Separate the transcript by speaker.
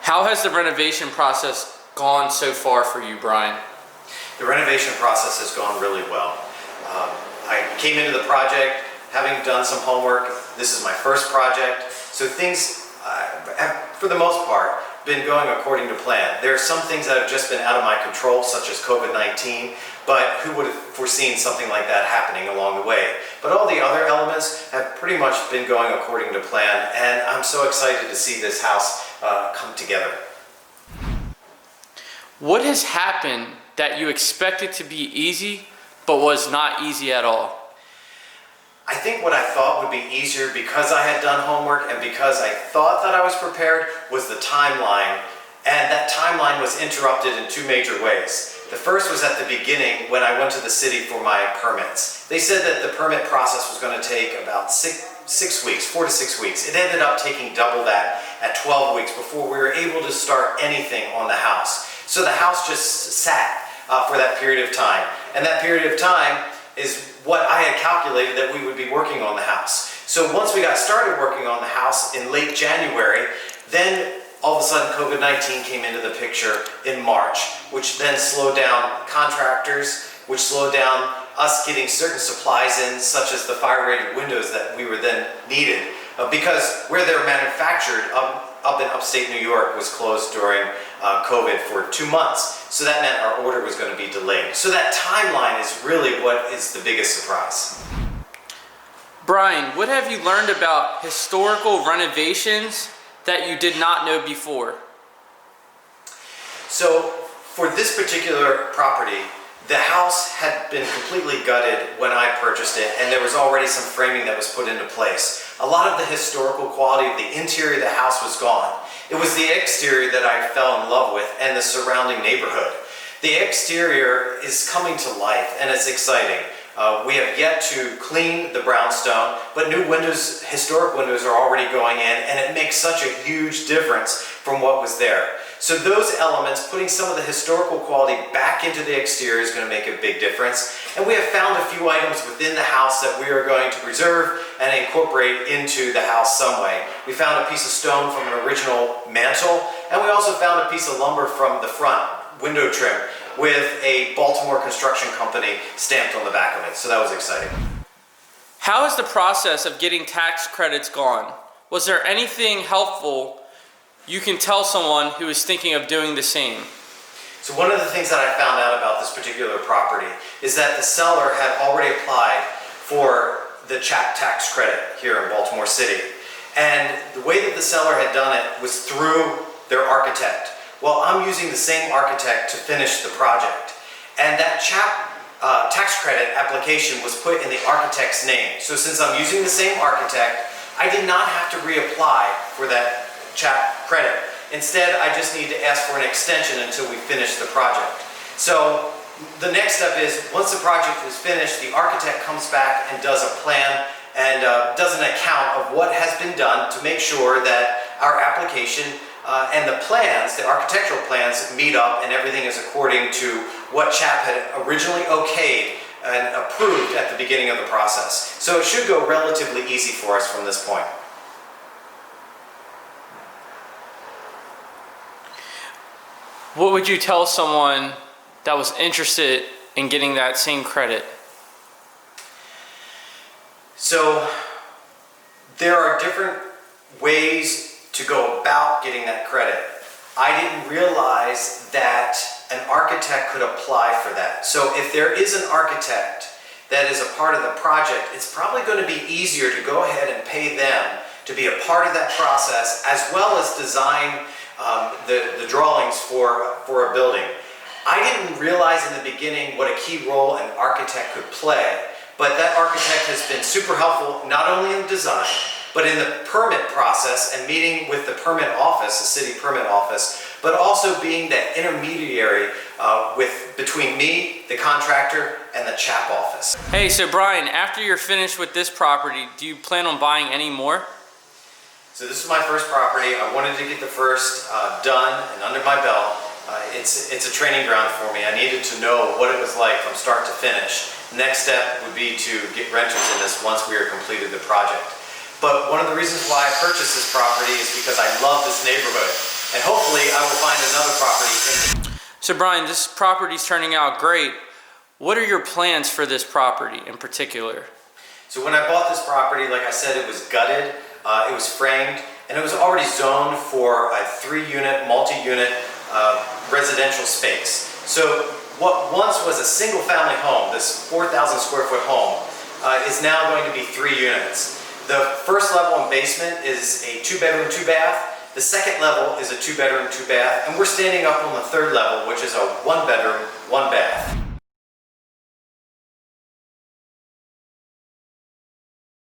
Speaker 1: How has the renovation process gone so far for you, Brian?
Speaker 2: The renovation process has gone really well. I came into the project having done some homework. This is my first project, so things have, for the most part, been going according to plan. There are some things that have just been out of my control, such as COVID-19, but who would have foreseen something like that happening along the way? But all the other elements have pretty much been going according to plan, and I'm so excited to see this house come together.
Speaker 1: What has happened that you expected to be easy, but was not easy at all?
Speaker 2: I think what I thought would be easier because I had done homework and because I thought that I was prepared was the timeline, and that timeline was interrupted in two major ways. The first was at the beginning when I went to the city for my permits. They said that the permit process was going to take about 4 to 6 weeks. It ended up taking double that at 12 weeks before we were able to start anything on the house. So the house just sat for that period of time, and that period of time is what I had calculated that we would be working on the house. So once we got started working on the house in late January, then all of a sudden COVID-19 came into the picture in March, which then slowed down contractors, which slowed down us getting certain supplies in, such as the fire-rated windows that we were then needed, because where they're manufactured up in upstate New York was closed during COVID for 2 months. So that meant our order was going to be delayed. So that timeline is really what is the biggest surprise.
Speaker 1: Brian, what have you learned about historical renovations that you did not know before?
Speaker 2: So for this particular property, the house had been completely gutted when I purchased it, and there was already some framing that was put into place. A lot of the historical quality of the interior of the house was gone. It was the exterior that I fell in love with and the surrounding neighborhood. The exterior is coming to life, and it's exciting. We have yet to clean the brownstone, but new windows, historic windows, are already going in, and it makes such a huge difference from what was there. So those elements, putting some of the historical quality back into the exterior, is going to make a big difference. And we have found a few items within the house that we are going to preserve and incorporate into the house some way. We found a piece of stone from an original mantle, and we also found a piece of lumber from the front window trim with a Baltimore Construction company stamped on the back of it. So that was exciting.
Speaker 1: How has the process of getting tax credits gone? Was there anything helpful you can tell someone who is thinking of doing the same?
Speaker 2: So one of the things that I found out about this particular property is that the seller had already applied for the CHAP tax credit here in Baltimore City. And the way that the seller had done it was through their architect. Well, I'm using the same architect to finish the project. And that CHAP tax credit application was put in the architect's name. So since I'm using the same architect, I did not have to reapply for that CHAP credit. Instead, I just need to ask for an extension until we finish the project. So the next step is, once the project is finished, the architect comes back and does a plan and does an account of what has been done to make sure that our application and the plans, the architectural plans, meet up and everything is according to what CHAP had originally okayed and approved at the beginning of the process. So it should go relatively easy for us from this point.
Speaker 1: What would you tell someone that was interested in getting that same credit?
Speaker 2: So there are different ways to go about getting that credit. I didn't realize that an architect could apply for that. So if there is an architect that is a part of the project, it's probably going to be easier to go ahead and pay them to be a part of that process, as well as design the drawings for a building. I didn't realize in the beginning what a key role an architect could play, but that architect has been super helpful, not only in design, but in the permit process and meeting with the permit office, the city permit office, but also being that intermediary between me, the contractor, and the CHAP office.
Speaker 1: Hey, so Brian, after you're finished with this property, do you plan on buying any more?
Speaker 2: So this is my first property. I wanted to get the first done and under my belt. It's a training ground for me. I needed to know what it was like from start to finish. Next step would be to get renters in this once we are completed the project. But one of the reasons why I purchased this property is because I love this neighborhood. And hopefully I will find another property in the...
Speaker 1: So Brian, this property's turning out great. What are your plans for this property in particular?
Speaker 2: So when I bought this property, like I said, it was gutted, it was framed, and it was already zoned for a 3-unit, multi-unit residential space. So what once was a single-family home, this 4,000 square foot home, is now going to be 3 units. The first level and basement is a 2-bedroom, 2-bath. The second level is a 2-bedroom, 2-bath, and we're standing up on the third level, which is a 1-bedroom, 1-bath.